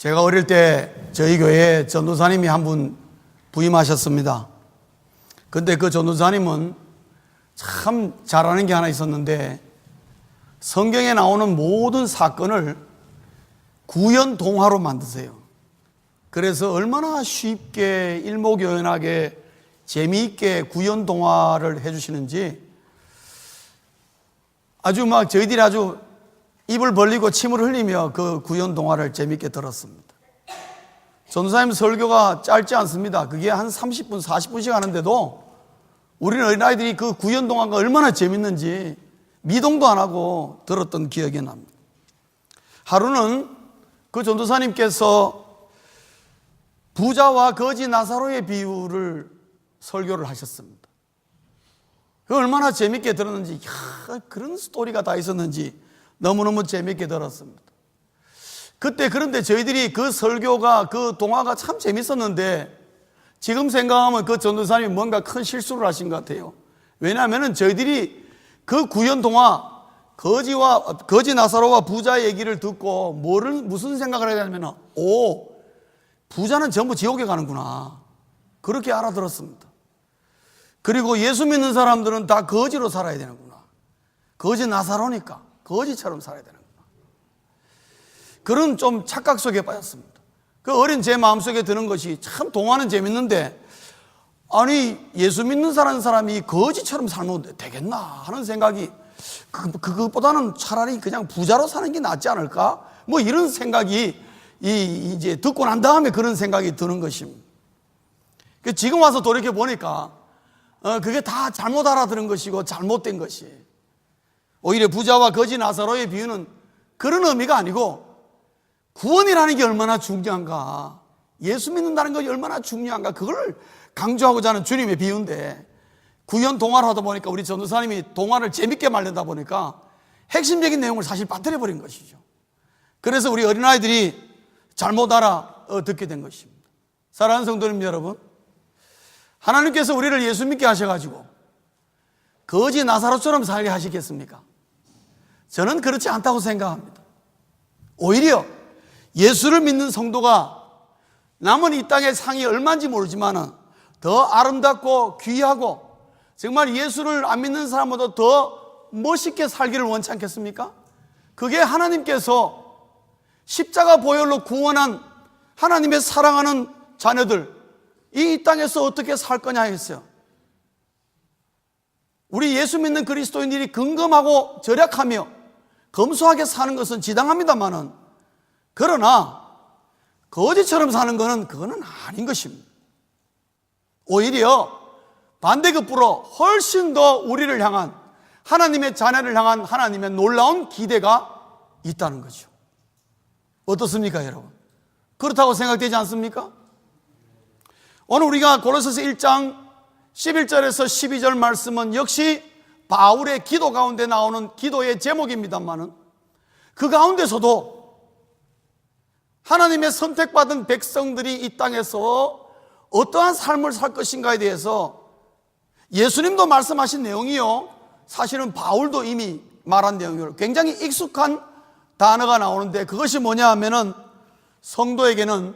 제가 어릴 때 저희 교회에 전도사님이 한 분 부임하셨습니다. 근데 그 전도사님은 참 잘하는 게 하나 있었는데, 성경에 나오는 모든 사건을 구연동화로 만드세요. 그래서 얼마나 쉽게 일목요연하게 재미있게 구연동화를 해주시는지 아주 막 저희들이 아주 입을 벌리고 침을 흘리며 그 구연동화를 재미있게 들었습니다. 전도사님 설교가 짧지 않습니다. 그게 한 30분, 40분씩 하는데도 우리는 어린아이들이 그 구연동화가 얼마나 재밌는지 미동도 안 하고 들었던 기억이 납니다. 하루는 그 전도사님께서 부자와 거지 나사로의 비유를 설교를 하셨습니다. 얼마나 재밌게 들었는지, 그런 스토리가 다 있었는지 너무너무 재밌게 들었습니다. 그런데 저희들이 그 설교가, 그 동화가 참 재밌었는데 지금 생각하면 그 전도사님이 뭔가 큰 실수를 하신 것 같아요. 왜냐하면 저희들이 그 구연 동화, 거지 나사로와 부자 얘기를 듣고 무슨 생각을 해야 되냐면, 부자는 전부 지옥에 가는구나, 그렇게 알아들었습니다. 그리고 예수 믿는 사람들은 다 거지로 살아야 되는구나, 거지 나사로니까 거지처럼 살아야 되는구나, 그런 좀 착각 속에 빠졌습니다. 그 어린 제 마음속에 드는 것이, 참 동화는 재밌는데 아니 예수 믿는 사람이 거지처럼 살면 되겠나 하는 생각이, 그것보다는 차라리 그냥 부자로 사는 게 낫지 않을까, 뭐 이런 생각이 이제 듣고 난 다음에 그런 생각이 드는 것입니다. 지금 와서 돌이켜 보니까 그게 다 잘못 알아들은 것이고 잘못된 것이, 오히려 부자와 거지 나사로의 비유는 그런 의미가 아니고 구원이라는 게 얼마나 중요한가, 예수 믿는다는 것이 얼마나 중요한가, 그걸 강조하고자 하는 주님의 비유인데, 구연 동화를 하다 보니까 우리 전도사님이 동화를 재밌게 말리다 보니까 핵심적인 내용을 사실 빠뜨려 버린 것이죠. 그래서 우리 어린아이들이 잘못 알아듣게 된 것입니다. 사랑하는 성도님 여러분, 하나님께서 우리를 예수 믿게 하셔가지고 거지 나사로처럼 살게 하시겠습니까? 저는 그렇지 않다고 생각합니다. 오히려 예수를 믿는 성도가 남은 이 땅의 상이 얼마인지 모르지만 더 아름답고 귀하고 정말 예수를 안 믿는 사람보다 더 멋있게 살기를 원치 않겠습니까? 그게 하나님께서 십자가 보혈로 구원한 하나님의 사랑하는 자녀들, 이 땅에서 어떻게 살 거냐 했어요. 우리 예수 믿는 그리스도인들이 긍금하고 절약하며 검소하게 사는 것은 지당합니다만은, 그러나 거지처럼 사는 것은 그거는 아닌 것입니다. 오히려 반대급부로 훨씬 더 우리를 향한, 하나님의 자녀를 향한 하나님의 놀라운 기대가 있다는 거죠. 어떻습니까 여러분? 그렇다고 생각되지 않습니까? 오늘 우리가 고린도서 1장 11절에서 12절 말씀은 역시 바울의 기도 가운데 나오는 기도의 제목입니다만은, 그 가운데서도 하나님의 선택받은 백성들이 이 땅에서 어떠한 삶을 살 것인가에 대해서 예수님도 말씀하신 내용이요, 사실은 바울도 이미 말한 내용이요, 굉장히 익숙한 단어가 나오는데, 그것이 뭐냐 하면은 성도에게는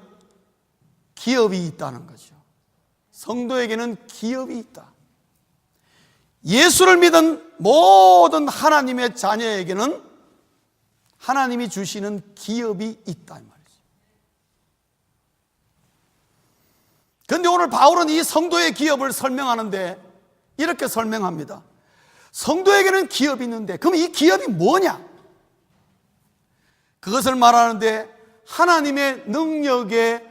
기업이 있다는 거죠. 성도에게는 기업이 있다. 예수를 믿은 모든 하나님의 자녀에게는 하나님이 주시는 기업이 있다 이 말이죠. 그런데 오늘 바울은 이 성도의 기업을 설명하는데 이렇게 설명합니다. 성도에게는 기업이 있는데, 그럼 이 기업이 뭐냐? 그것을 말하는데 하나님의 능력에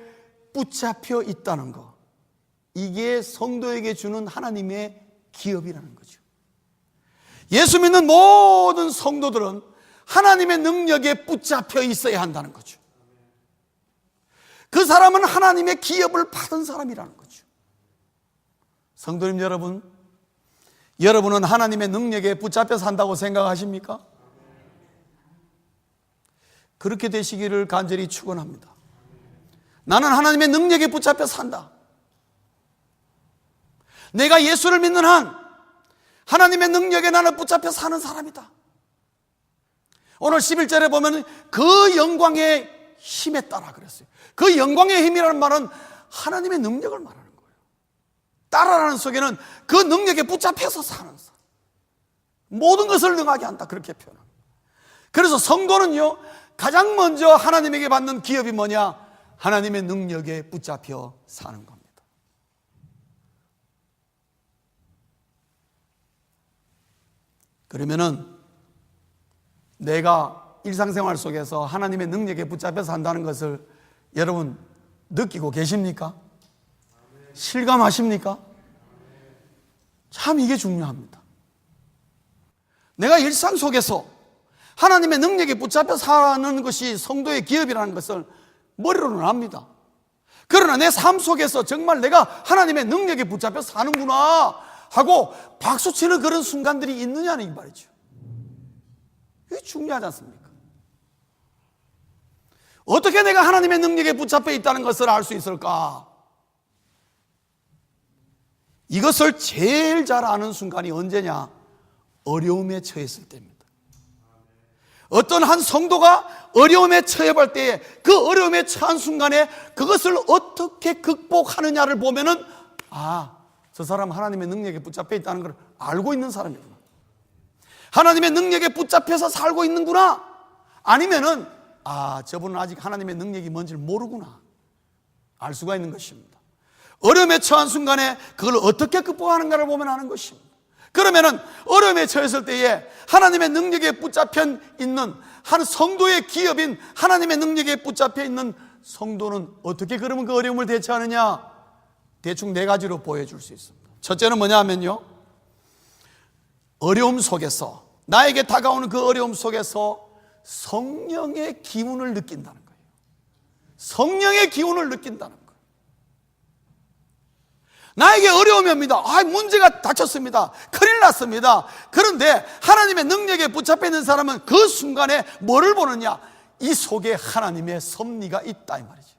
붙잡혀 있다는 것, 이게 성도에게 주는 하나님의 기업이라는 거죠. 예수 믿는 모든 성도들은 하나님의 능력에 붙잡혀 있어야 한다는 거죠. 그 사람은 하나님의 기업을 받은 사람이라는 거죠. 성도님 여러분, 여러분은 하나님의 능력에 붙잡혀 산다고 생각하십니까? 그렇게 되시기를 간절히 축원합니다. 나는 하나님의 능력에 붙잡혀 산다. 내가 예수를 믿는 한 하나님의 능력에 나는 붙잡혀 사는 사람이다. 오늘 11절에 보면 그 영광의 힘에 따라 그랬어요. 그 영광의 힘이라는 말은 하나님의 능력을 말하는 거예요. 따라라는 속에는 그 능력에 붙잡혀서 사는 사람, 모든 것을 능하게 한다, 그렇게 표현합니다. 그래서 성도는요, 가장 먼저 하나님에게 받는 기업이 뭐냐? 하나님의 능력에 붙잡혀 사는 겁니다. 그러면은 내가 일상생활 속에서 하나님의 능력에 붙잡혀 산다는 것을 여러분 느끼고 계십니까? 실감하십니까? 참 이게 중요합니다. 내가 일상 속에서 하나님의 능력에 붙잡혀 사는 것이 성도의 기업이라는 것을 머리로는 압니다. 그러나 내 삶 속에서 정말 내가 하나님의 능력에 붙잡혀 사는구나 하고 박수치는 그런 순간들이 있느냐는 이 말이죠. 이게 중요하지 않습니까? 어떻게 내가 하나님의 능력에 붙잡혀 있다는 것을 알 수 있을까? 이것을 제일 잘 아는 순간이 언제냐? 어려움에 처했을 때입니다. 어떤 한 성도가 어려움에 처해볼 때에 그 어려움에 처한 순간에 그것을 어떻게 극복하느냐를 보면은 저 사람 하나님의 능력에 붙잡혀 있다는 걸 알고 있는 사람이구나. 하나님의 능력에 붙잡혀서 살고 있는구나. 아니면은 저분은 아직 하나님의 능력이 뭔지를 모르구나. 알 수가 있는 것입니다. 어려움에 처한 순간에 그걸 어떻게 극복하는가를 보면 아는 것입니다. 그러면은 어려움에 처했을 때에 하나님의 능력에 붙잡혀 있는 한 성도의 기업인 하나님의 능력에 붙잡혀 있는 성도는 어떻게 그러면 그 어려움을 대처하느냐? 대충 4가지로 보여줄 수 있습니다. 첫째는 뭐냐 하면요, 어려움 속에서, 나에게 다가오는 그 어려움 속에서 성령의 기운을 느낀다는 거예요. 성령의 기운을 느낀다는 거예요. 나에게 어려움이 옵니다. 문제가 닥쳤습니다. 큰일 났습니다. 그런데 하나님의 능력에 붙잡혀 있는 사람은 그 순간에 뭐를 보느냐? 이 속에 하나님의 섭리가 있다 이 말이죠.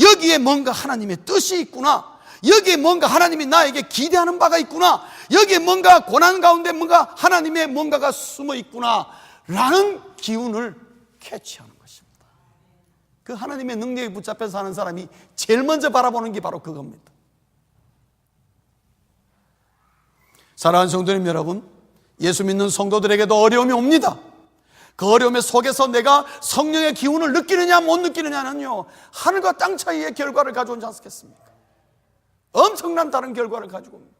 여기에 뭔가 하나님의 뜻이 있구나. 여기에 뭔가 하나님이 나에게 기대하는 바가 있구나. 여기에 뭔가 고난 가운데 뭔가 하나님의 뭔가가 숨어 있구나 라는 기운을 캐치하는 것입니다. 그 하나님의 능력에 붙잡혀 사는 사람이 제일 먼저 바라보는 게 바로 그겁니다. 사랑하는 성도님 여러분, 예수 믿는 성도들에게도 어려움이 옵니다. 그 어려움의 속에서 내가 성령의 기운을 느끼느냐 못 느끼느냐는요, 하늘과 땅 차이의 결과를 가져오지 않겠습니까? 엄청난 다른 결과를 가지고 옵니다.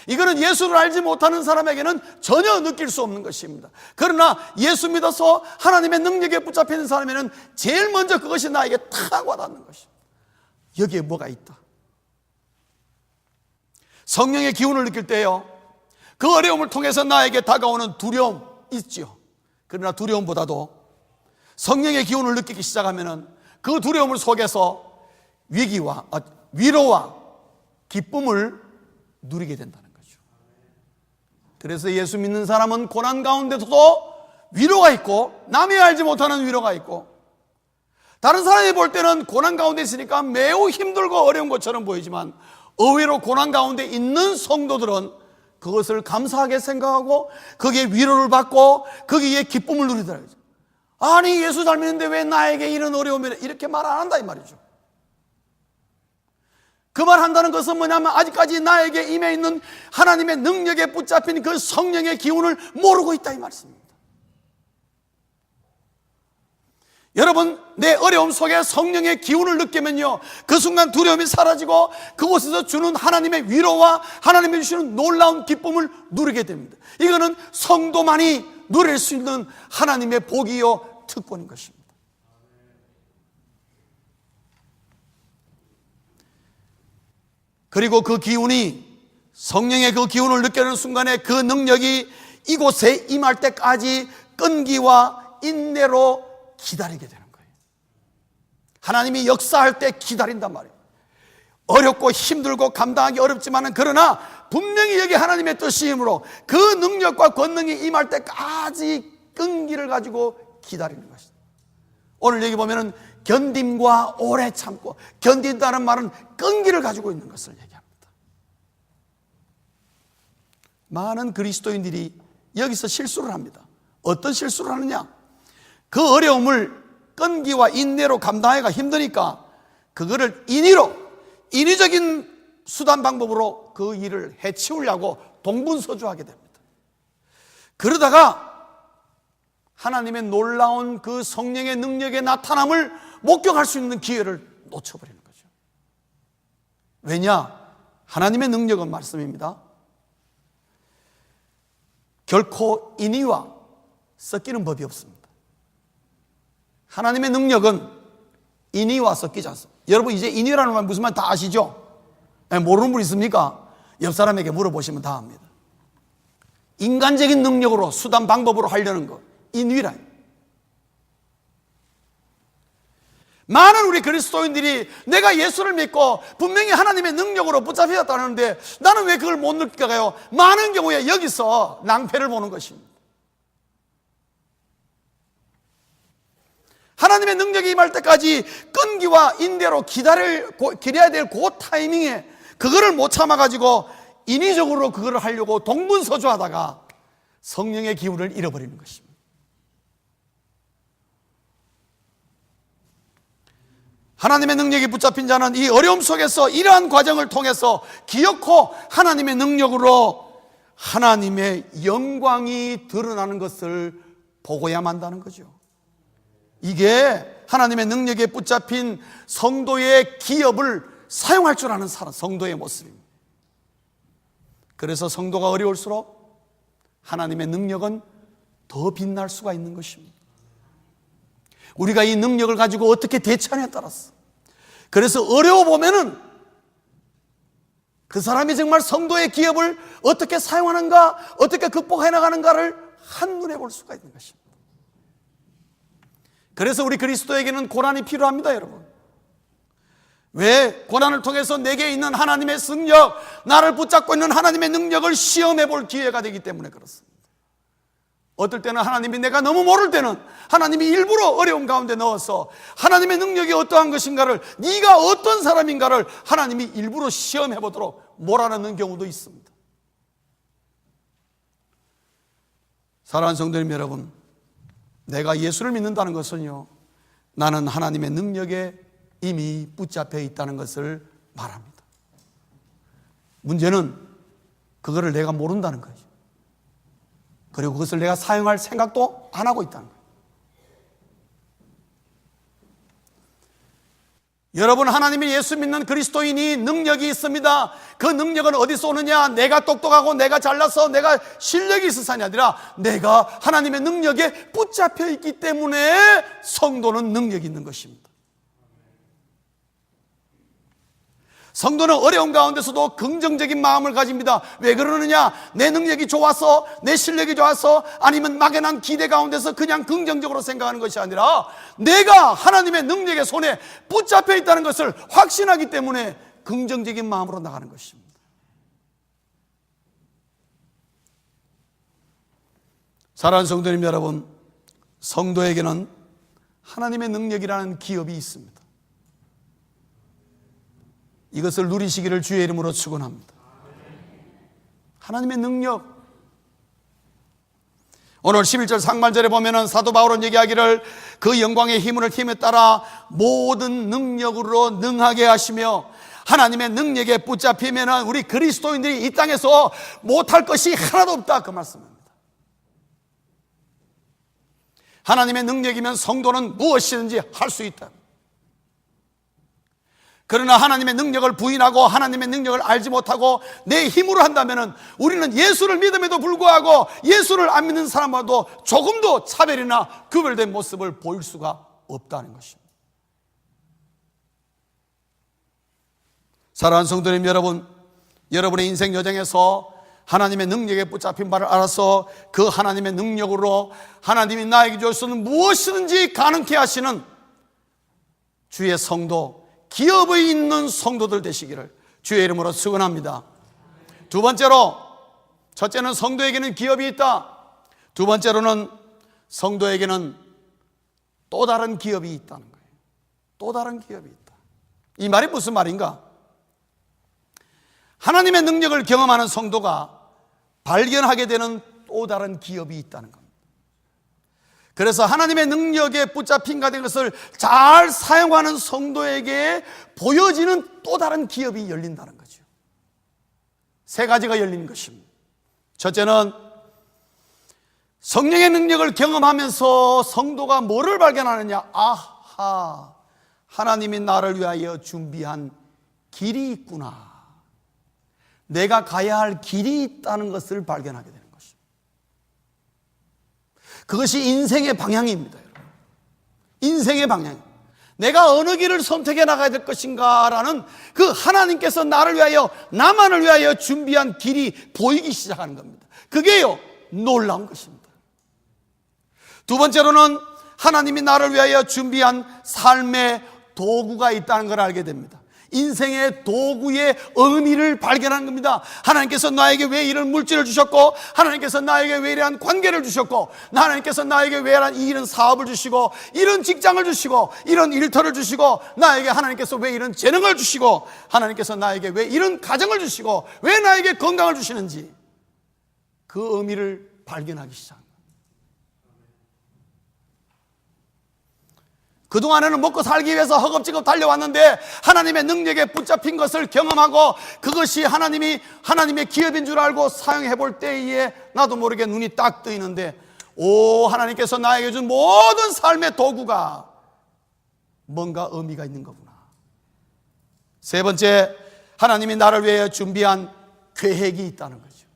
이거는 예수를 알지 못하는 사람에게는 전혀 느낄 수 없는 것입니다. 그러나 예수 믿어서 하나님의 능력에 붙잡혀 있는 사람에게는 제일 먼저 그것이 나에게 탁 와닿는 것입니다. 여기에 뭐가 있다. 성령의 기운을 느낄 때요, 그 어려움을 통해서 나에게 다가오는 두려움 있죠. 그러나 두려움보다도 성령의 기운을 느끼기 시작하면은 그 두려움을 속에서 위로와 기쁨을 누리게 된다는 거죠. 그래서 예수 믿는 사람은 고난 가운데서도 위로가 있고, 남이 알지 못하는 위로가 있고, 다른 사람이 볼 때는 고난 가운데 있으니까 매우 힘들고 어려운 것처럼 보이지만 의외로 고난 가운데 있는 성도들은 그것을 감사하게 생각하고 거기에 위로를 받고 거기에 기쁨을 누리더라고요. 아니 예수 잘 믿는데 왜 나에게 이런 어려움이 이렇게 말 안 한다 이 말이죠. 그 말 한다는 것은 뭐냐면 아직까지 나에게 임해 있는 하나님의 능력에 붙잡힌 그 성령의 기운을 모르고 있다 이 말씀입니다. 여러분, 내 어려움 속에 성령의 기운을 느끼면요, 그 순간 두려움이 사라지고 그곳에서 주는 하나님의 위로와 하나님이 주시는 놀라운 기쁨을 누리게 됩니다. 이거는 성도만이 누릴 수 있는 하나님의 복이요 특권인 것입니다. 그리고 그 기운이, 성령의 그 기운을 느끼는 순간에 그 능력이 이곳에 임할 때까지 끈기와 인내로 기다리게 되는 거예요. 하나님이 역사할 때 기다린단 말이에요. 어렵고 힘들고 감당하기 어렵지만은 그러나 분명히 여기 하나님의 뜻이므로 그 능력과 권능이 임할 때까지 끈기를 가지고 기다리는 것이다. 오늘 여기 보면은 견딤과 오래 참고, 견딘다는 말은 끈기를 가지고 있는 것을 얘기합니다. 많은 그리스도인들이 여기서 실수를 합니다. 어떤 실수를 하느냐? 그 어려움을 끈기와 인내로 감당하기가 힘드니까 그거를 인위적인 수단 방법으로 그 일을 해치우려고 동분서주하게 됩니다. 그러다가 하나님의 놀라운 그 성령의 능력의 나타남을 목격할 수 있는 기회를 놓쳐버리는 거죠. 왜냐? 하나님의 능력은 말씀입니다. 결코 인위와 섞이는 법이 없습니다. 하나님의 능력은 인위와 섞이지 않습니다. 여러분 이제 인위라는 말 무슨 말 다 아시죠? 모르는 분 있습니까? 옆 사람에게 물어보시면 다 압니다. 인간적인 능력으로 수단 방법으로 하려는 것, 인위라. 많은 우리 그리스도인들이 내가 예수를 믿고 분명히 하나님의 능력으로 붙잡혔다는데 나는 왜 그걸 못 느낄까요? 많은 경우에 여기서 낭패를 보는 것입니다. 하나님의 능력이 임할 때까지 끈기와 인대로 기다려야 될 그 타이밍에 그거를 못 참아가지고 인위적으로 그거를 하려고 동분서주하다가 성령의 기운을 잃어버리는 것입니다. 하나님의 능력이 붙잡힌 자는 이 어려움 속에서 이러한 과정을 통해서 기어코 하나님의 능력으로 하나님의 영광이 드러나는 것을 보고야만 한다는 거죠. 이게 하나님의 능력에 붙잡힌 성도의 기업을 사용할 줄 아는 사람, 성도의 모습입니다. 그래서 성도가 어려울수록 하나님의 능력은 더 빛날 수가 있는 것입니다. 우리가 이 능력을 가지고 어떻게 대처하냐에 따라서, 그래서 어려워 보면은 그 사람이 정말 성도의 기업을 어떻게 사용하는가, 어떻게 극복해 나가는가를 한눈에 볼 수가 있는 것입니다. 그래서 우리 그리스도에게는 고난이 필요합니다, 여러분. 왜? 고난을 통해서 내게 있는 하나님의 능력, 나를 붙잡고 있는 하나님의 능력을 시험해 볼 기회가 되기 때문에 그렇습니다. 어떨 때는 하나님이 내가 너무 모를 때는 하나님이 일부러 어려움 가운데 넣어서 하나님의 능력이 어떠한 것인가를, 네가 어떤 사람인가를 하나님이 일부러 시험해 보도록 몰아넣는 경우도 있습니다. 사랑하는 성도님 여러분, 내가 예수를 믿는다는 것은요, 나는 하나님의 능력에 이미 붙잡혀 있다는 것을 말합니다. 문제는 그거를 내가 모른다는 거죠. 그리고 그것을 내가 사용할 생각도 안 하고 있다는 거예요. 여러분, 하나님이 예수 믿는 그리스도인이 능력이 있습니다. 그 능력은 어디서 오느냐? 내가 똑똑하고 내가 잘나서 내가 실력이 있어서가 아니라 내가 하나님의 능력에 붙잡혀 있기 때문에 성도는 능력이 있는 것입니다. 성도는 어려운 가운데서도 긍정적인 마음을 가집니다. 왜 그러느냐? 내 능력이 좋아서, 내 실력이 좋아서, 아니면 막연한 기대 가운데서 그냥 긍정적으로 생각하는 것이 아니라 내가 하나님의 능력의 손에 붙잡혀 있다는 것을 확신하기 때문에 긍정적인 마음으로 나가는 것입니다. 사랑하는 성도님 여러분, 성도에게는 하나님의 능력이라는 기업이 있습니다. 이것을 누리시기를 주의 이름으로 축원합니다. 하나님의 능력. 오늘 11절 상반절에 보면은 사도 바울은 얘기하기를 그 영광의 힘을 힘에 따라 모든 능력으로 능하게 하시며, 하나님의 능력에 붙잡히면은 우리 그리스도인들이 이 땅에서 못할 것이 하나도 없다, 그 말씀입니다. 하나님의 능력이면 성도는 무엇이든지 할 수 있다. 그러나 하나님의 능력을 부인하고 하나님의 능력을 알지 못하고 내 힘으로 한다면 우리는 예수를 믿음에도 불구하고 예수를 안 믿는 사람과도 조금도 차별이나 구별된 모습을 보일 수가 없다는 것입니다. 사랑하는 성도님 여러분, 여러분의 인생 여정에서 하나님의 능력에 붙잡힌 바를 알아서 그 하나님의 능력으로 하나님이 나에게 줄 수 있는 무엇이든지 가능케 하시는 주의 성도, 기업의 있는 성도들 되시기를 주의 이름으로 축원합니다. 두 번째로, 첫째는 성도에게는 기업이 있다. 두 번째로는 성도에게는 또 다른 기업이 있다는 거예요. 또 다른 기업이 있다. 이 말이 무슨 말인가? 하나님의 능력을 경험하는 성도가 발견하게 되는 또 다른 기업이 있다는 겁니다. 그래서 하나님의 능력에 붙잡힌 가된 것을 잘 사용하는 성도에게 보여지는 또 다른 기업이 열린다는 거죠. 세 가지가 열리는 것입니다. 첫째는 성령의 능력을 경험하면서 성도가 뭐를 발견하느냐? 아하, 하나님이 나를 위하여 준비한 길이 있구나. 내가 가야 할 길이 있다는 것을 발견하게 되는 것입니다. 그것이 인생의 방향입니다, 여러분. 인생의 방향. 내가 어느 길을 선택해 나가야 될 것인가라는 그 하나님께서 나를 위하여, 나만을 위하여 준비한 길이 보이기 시작하는 겁니다. 그게요, 놀라운 것입니다. 두 번째로는 하나님이 나를 위하여 준비한 삶의 도구가 있다는 걸 알게 됩니다. 인생의 도구의 의미를 발견하는 겁니다. 하나님께서 나에게 왜 이런 물질을 주셨고, 하나님께서 나에게 왜 이러한 관계를 주셨고, 하나님께서 나에게 왜 이런 사업을 주시고, 이런 직장을 주시고, 이런 일터를 주시고, 나에게 하나님께서 왜 이런 재능을 주시고, 하나님께서 나에게 왜 이런 가정을 주시고, 왜 나에게 건강을 주시는지, 그 의미를 발견하기 시작합니다. 그동안에는 먹고 살기 위해서 허겁지겁 달려왔는데 하나님의 능력에 붙잡힌 것을 경험하고 그것이 하나님의 기업인 줄 알고 사용해 볼 때에 나도 모르게 눈이 딱 뜨이는데, 오, 하나님께서 나에게 준 모든 삶의 도구가 뭔가 의미가 있는 거구나. 세 번째, 하나님이 나를 위해 준비한 계획이 있다는 거죠.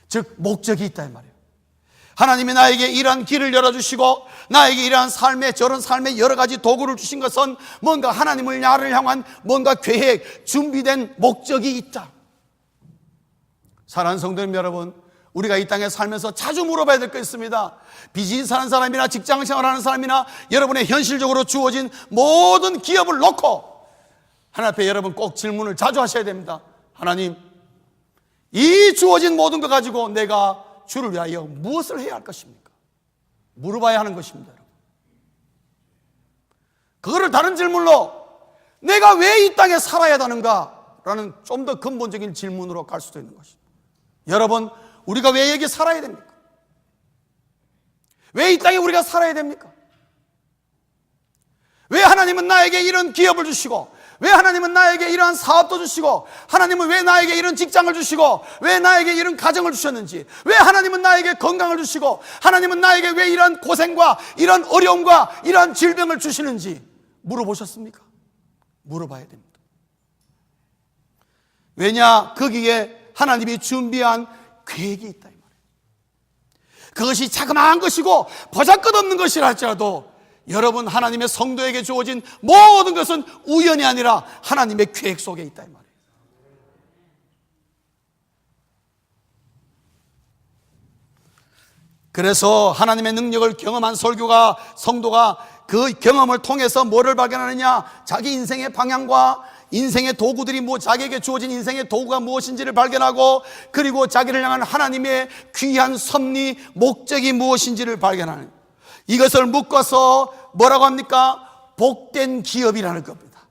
즉 목적이 있다 이 말이에요. 하나님이 나에게 이러한 길을 열어주시고 나에게 이러한 저런 삶의 여러 가지 도구를 주신 것은 뭔가 하나님을 나를 향한 뭔가 계획, 준비된 목적이 있다. 사랑하는 성도님 여러분, 우리가 이 땅에 살면서 자주 물어봐야 될 거 있습니다. 비즈니스 하는 사람이나 직장 생활하는 사람이나 여러분의 현실적으로 주어진 모든 기업을 놓고 하나님 앞에 여러분 꼭 질문을 자주 하셔야 됩니다. 하나님, 이 주어진 모든 것 가지고 내가 주를 위하여 무엇을 해야 할 것입니까? 물어봐야 하는 것입니다, 여러분. 그거를 다른 질문로 내가 왜 이 땅에 살아야 하는가? 라는 좀 더 근본적인 질문으로 갈 수도 있는 것입니다. 여러분, 우리가 왜 여기 살아야 됩니까? 왜 이 땅에 우리가 살아야 됩니까? 왜 하나님은 나에게 이런 기업을 주시고, 왜 하나님은 나에게 이러한 사업도 주시고, 하나님은 왜 나에게 이런 직장을 주시고, 왜 나에게 이런 가정을 주셨는지, 왜 하나님은 나에게 건강을 주시고, 하나님은 나에게 왜 이러한 고생과 이런 어려움과 이러한 질병을 주시는지 물어보셨습니까? 물어봐야 됩니다. 왜냐? 거기에 하나님이 준비한 계획이 있다 이 말이에요. 그것이 자그마한 것이고 보잘것없는 것이라 할지라도 여러분, 하나님의 성도에게 주어진 모든 것은 우연이 아니라 하나님의 계획 속에 있다 이 말이에요. 그래서 하나님의 능력을 경험한 성도가 그 경험을 통해서 뭐를 발견하느냐? 자기 인생의 방향과 인생의 도구들이 자기에게 주어진 인생의 도구가 무엇인지를 발견하고, 그리고 자기를 향한 하나님의 귀한 섭리, 목적이 무엇인지를 발견하는, 이것을 묶어서 뭐라고 합니까? 복된 기업이라는 겁니다.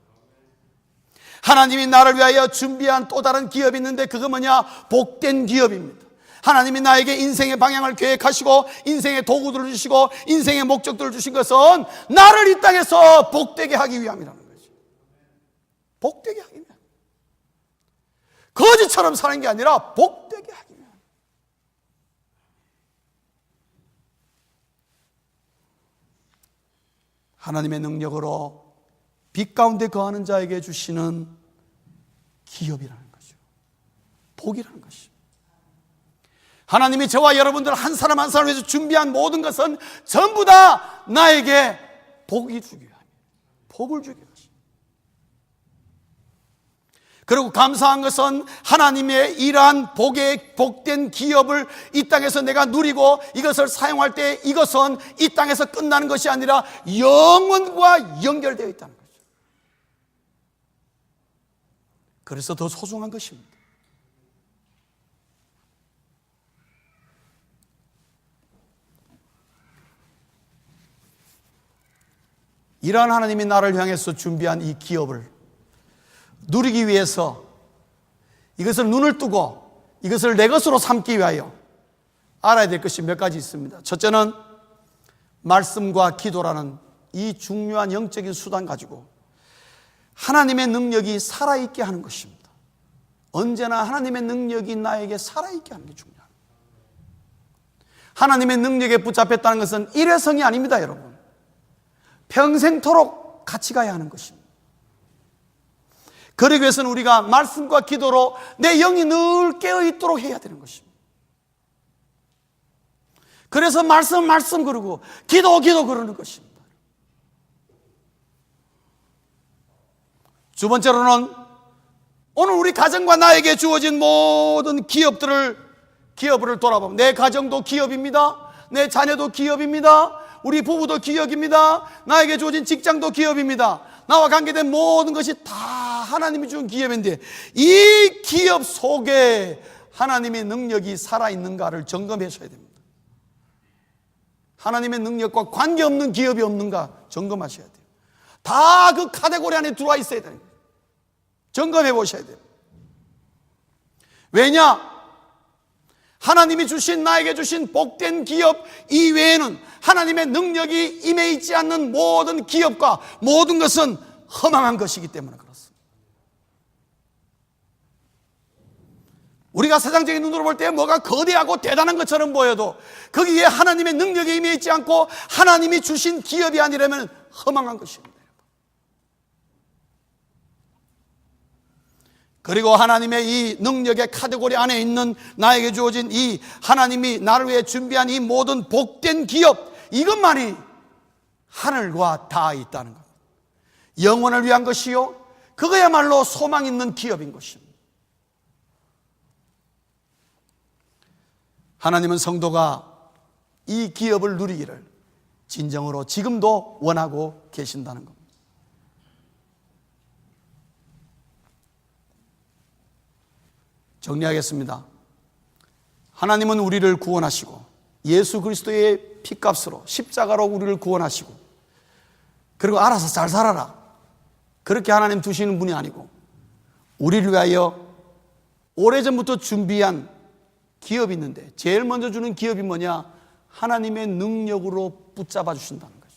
하나님이 나를 위하여 준비한 또 다른 기업이 있는데 그거 뭐냐? 복된 기업입니다. 하나님이 나에게 인생의 방향을 계획하시고 인생의 도구들을 주시고 인생의 목적들을 주신 것은 나를 이 땅에서 복되게 하기 위함이라는 거죠. 복되게 하기 위함. 거지처럼 사는 게 아니라 복되게 하기 위함. 하나님의 능력으로 빛 가운데 거하는 자에게 주시는 기업이라는 거죠. 복이라는 것이죠. 하나님이 저와 여러분들 한 사람 한 사람을 위해서 준비한 모든 것은 전부 다 나에게 복이 주기 위함이에요. 복을 주기 위함이에요. 그리고 감사한 것은 하나님의 이러한 복된 기업을 이 땅에서 내가 누리고 이것을 사용할 때 이것은 이 땅에서 끝나는 것이 아니라 영원과 연결되어 있다는 거죠. 그래서 더 소중한 것입니다. 이러한 하나님이 나를 향해서 준비한 이 기업을 누리기 위해서 이것을 눈을 뜨고 이것을 내 것으로 삼기 위하여 알아야 될 것이 몇 가지 있습니다. 첫째는 말씀과 기도라는 이 중요한 영적인 수단 가지고 하나님의 능력이 살아있게 하는 것입니다. 언제나 하나님의 능력이 나에게 살아있게 하는 게 중요합니다. 하나님의 능력에 붙잡혔다는 것은 일회성이 아닙니다, 여러분. 평생토록 같이 가야 하는 것입니다. 그러기 위해서는 우리가 말씀과 기도로 내 영이 늘 깨어있도록 해야 되는 것입니다. 그래서 말씀 그러고 기도 그러는 것입니다. 두 번째로는 오늘 우리 가정과 나에게 주어진 모든 기업을 돌아보면 내 가정도 기업입니다. 내 자녀도 기업입니다. 우리 부부도 기업입니다. 나에게 주어진 직장도 기업입니다. 나와 관계된 모든 것이 다 하나님이 준 기업인데 이 기업 속에 하나님의 능력이 살아있는가를 점검하셔야 됩니다. 하나님의 능력과 관계없는 기업이 없는가 점검하셔야 돼요. 다 그 카테고리 안에 들어와 있어야 돼요. 점검해 보셔야 돼요. 왜냐? 하나님이 주신 나에게 주신 복된 기업 이외에는 하나님의 능력이 임해 있지 않는 모든 기업과 모든 것은 허망한 것이기 때문에 그렇습니다. 우리가 세상적인 눈으로 볼 때 뭐가 거대하고 대단한 것처럼 보여도 거기에 하나님의 능력이 임해 있지 않고 하나님이 주신 기업이 아니라면 허망한 것입니다. 그리고 하나님의 이 능력의 카테고리 안에 있는 나에게 주어진 이 하나님이 나를 위해 준비한 이 모든 복된 기업, 이것만이 하늘과 닿아 있다는 것. 영원을 위한 것이요, 그거야말로 소망 있는 기업인 것입니다. 하나님은 성도가 이 기업을 누리기를 진정으로 지금도 원하고 계신다는 겁니다. 정리하겠습니다. 하나님은 우리를 구원하시고 예수 그리스도의 피값으로 십자가로 우리를 구원하시고 그리고 알아서 잘 살아라, 그렇게 하나님 두시는 분이 아니고 우리를 위하여 오래전부터 준비한 기업이 있는데 제일 먼저 주는 기업이 뭐냐? 하나님의 능력으로 붙잡아 주신다는 거죠.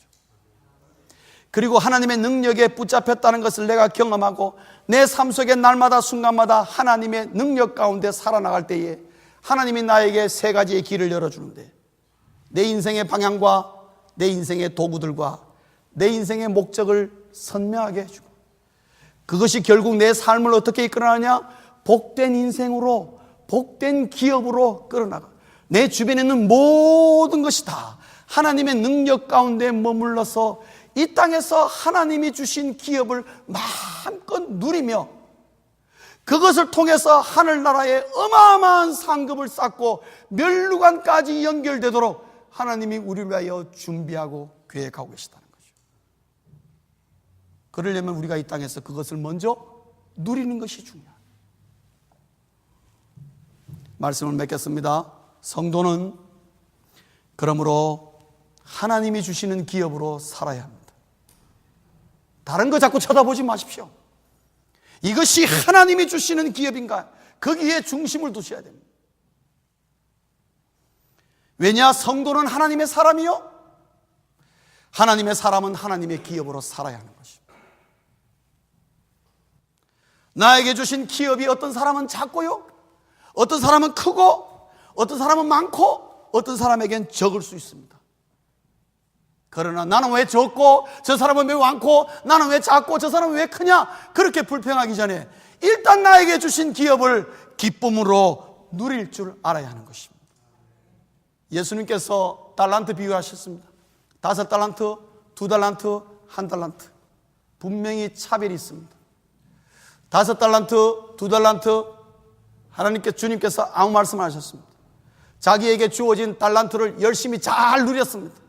그리고 하나님의 능력에 붙잡혔다는 것을 내가 경험하고 내 삶 속에 날마다 순간마다 하나님의 능력 가운데 살아나갈 때에 하나님이 나에게 세 가지의 길을 열어주는데 내 인생의 방향과 내 인생의 도구들과 내 인생의 목적을 선명하게 해주고 그것이 결국 내 삶을 어떻게 이끌어나가냐? 복된 인생으로, 복된 기업으로 끌어나가. 내 주변에 있는 모든 것이 다 하나님의 능력 가운데 머물러서 이 땅에서 하나님이 주신 기업을 마음껏 누리며 그것을 통해서 하늘나라에 어마어마한 상급을 쌓고 멸류관까지 연결되도록 하나님이 우리를 위하여 준비하고 계획하고 계시다는 거죠. 그러려면 우리가 이 땅에서 그것을 먼저 누리는 것이 중요합니다. 말씀을 맺겠습니다. 성도는 그러므로 하나님이 주시는 기업으로 살아야 합니다. 다른 거 자꾸 쳐다보지 마십시오. 이것이 하나님이 주시는 기업인가? 거기에 중심을 두셔야 됩니다. 왜냐? 성도는 하나님의 사람이요, 하나님의 사람은 하나님의 기업으로 살아야 하는 것입니다. 나에게 주신 기업이 어떤 사람은 작고요, 어떤 사람은 크고, 어떤 사람은 많고, 어떤 사람에겐 적을 수 있습니다. 그러나 나는 왜 적고 저 사람은 왜 많고 나는 왜 작고 저 사람은 왜 크냐, 그렇게 불평하기 전에 일단 나에게 주신 기업을 기쁨으로 누릴 줄 알아야 하는 것입니다. 예수님께서 달란트 비유하셨습니다. 5달란트, 2달란트, 1달란트. 분명히 차별이 있습니다. 5달란트, 2달란트, 주님께서 아무 말씀 안 하셨습니다. 자기에게 주어진 달란트를 열심히 잘 누렸습니다.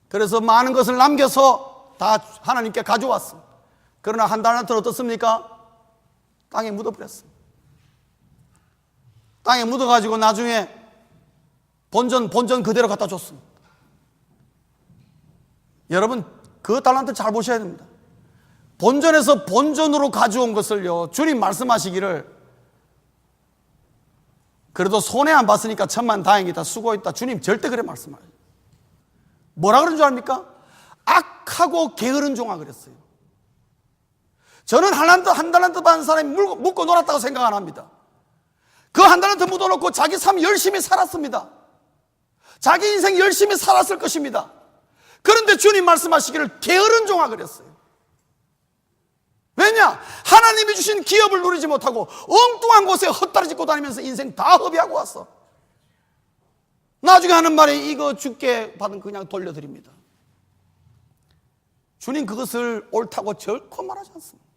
그래서 많은 것을 남겨서 다 하나님께 가져왔습니다. 그러나 1달란트는 어떻습니까? 땅에 묻어버렸습니다. 땅에 묻어가지고 나중에 본전 그대로 갖다 줬습니다. 여러분, 그 달란트 잘 보셔야 됩니다. 본전에서 본전으로 가져온 것을요, 주님 말씀하시기를 그래도 손해 안 봤으니까 천만 다행이다, 수고했다. 주님 절대 그래 말씀하세요. 뭐라 그런 줄 압니까? 악하고 게으른 종아 그랬어요. 저는 한 달란트 받은 사람이 묻고 놀았다고 생각 안 합니다. 그 한 달란트 묻어놓고 자기 삶 열심히 살았습니다. 자기 인생 열심히 살았을 것입니다. 그런데 주님 말씀하시기를 게으른 종아 그랬어요. 왜냐? 하나님이 주신 기업을 누리지 못하고 엉뚱한 곳에 헛다리 짚고 다니면서 인생 다 허비하고 왔어. 나중에 하는 말이 이거 주께 받은 그냥 돌려드립니다. 주님 그것을 옳다고 결코 말하지 않습니다.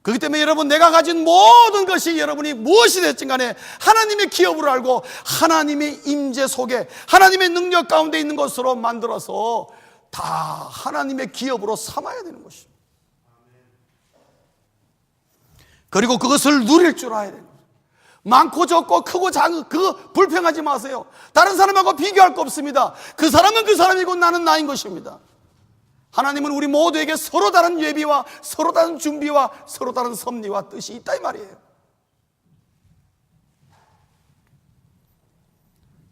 그렇기 때문에 여러분, 내가 가진 모든 것이 여러분이 무엇이 됐든 간에 하나님의 기업으로 알고 하나님의 임재 속에 하나님의 능력 가운데 있는 것으로 만들어서 다 하나님의 기업으로 삼아야 되는 것입니다. 그리고 그것을 누릴 줄 알아야 돼요. 많고 적고 크고 작은 그거 불평하지 마세요. 다른 사람하고 비교할 거 없습니다. 그 사람은 그 사람이고 나는 나인 것입니다. 하나님은 우리 모두에게 서로 다른 예비와 서로 다른 준비와 서로 다른 섭리와 뜻이 있다 이 말이에요.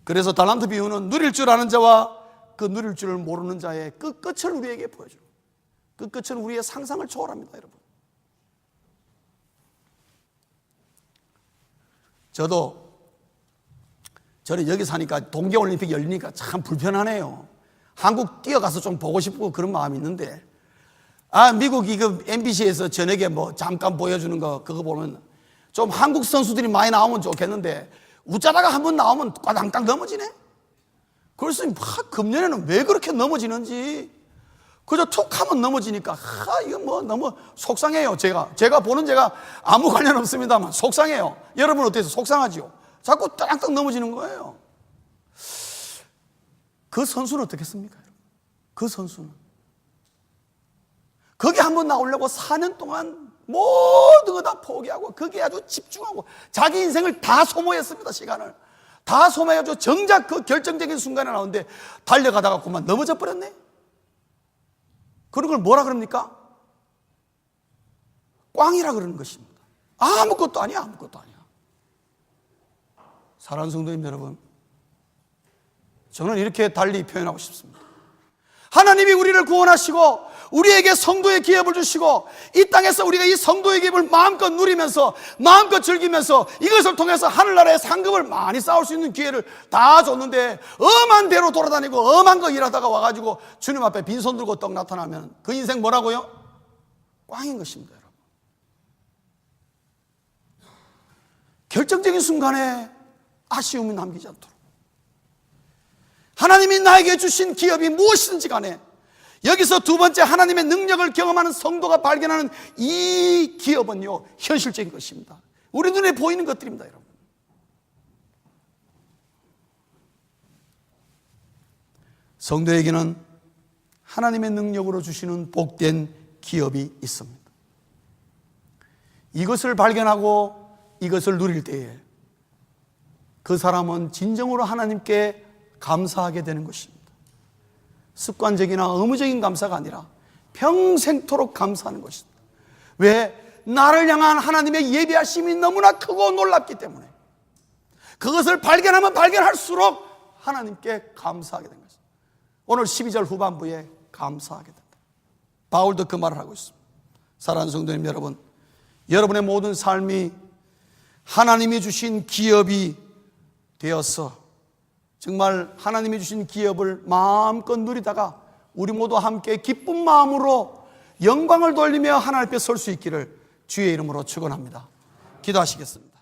그래서 달란트 비유는 누릴 줄 아는 자와 그 누릴 줄을 모르는 자의 그 끝을 우리에게 보여줘요. 그 끝은 우리의 상상을 초월합니다, 여러분. 저는 여기 사니까 동계올림픽 열리니까 참 불편하네요. 한국 뛰어가서 좀 보고 싶고 그런 마음이 있는데, 미국 이거 MBC에서 저녁에 뭐 잠깐 보여주는 거 그거 보면 좀 한국 선수들이 많이 나오면 좋겠는데 웃자다가 한번 나오면 꽈당땅 넘어지네. 그래서 금년에는 왜 그렇게 넘어지는지, 그저 툭 하면 넘어지니까 이거 뭐 너무 속상해요. 제가 보는 제가 아무 관련 없습니다만 속상해요. 여러분 어때서? 속상하지요? 자꾸 땅땅 넘어지는 거예요. 그 선수는 어떻겠습니까? 그 선수는 거기 한번 나오려고 4년 동안 모든 거 다 포기하고 거기에 아주 집중하고 자기 인생을 다 소모했습니다. 시간을 다 소모해가지고 정작 그 결정적인 순간에 나오는데 달려가다가 그만 넘어져 버렸네. 그런 걸 뭐라 그럽니까? 꽝이라 그러는 것입니다. 아무것도 아니야. 아무것도 아니야. 사랑하는 성도님 여러분, 저는 이렇게 달리 표현하고 싶습니다. 하나님이 우리를 구원하시고 우리에게 성도의 기업을 주시고 이 땅에서 우리가 이 성도의 기업을 마음껏 누리면서 마음껏 즐기면서 이것을 통해서 하늘나라의 상급을 많이 쌓을 수 있는 기회를 다 줬는데 엄한 대로 돌아다니고 엄한 거 일하다가 와가지고 주님 앞에 빈손 들고 떡 나타나면 그 인생 뭐라고요? 꽝인 것입니다. 여러분. 결정적인 순간에 아쉬움이 남기지 않도록 하나님이 나에게 주신 기업이 무엇이든지 간에 여기서 두 번째 하나님의 능력을 경험하는 성도가 발견하는 이 기업은요, 현실적인 것입니다. 우리 눈에 보이는 것들입니다, 여러분. 성도에게는 하나님의 능력으로 주시는 복된 기업이 있습니다. 이것을 발견하고 이것을 누릴 때에 그 사람은 진정으로 하나님께 감사하게 되는 것입니다. 습관적이나 의무적인 감사가 아니라 평생토록 감사하는 것입니다. 왜? 나를 향한 하나님의 예비하심이 너무나 크고 놀랍기 때문에 그것을 발견하면 발견할수록 하나님께 감사하게 된 것입니다. 오늘 12절 후반부에 감사하게 된다. 바울도 그 말을 하고 있습니다. 사랑하는 성도님 여러분, 여러분의 모든 삶이 하나님이 주신 기업이 되어서 정말 하나님이 주신 기업을 마음껏 누리다가 우리 모두 함께 기쁜 마음으로 영광을 돌리며 하나님 앞에 설 수 있기를 주의 이름으로 축원합니다. 기도하시겠습니다.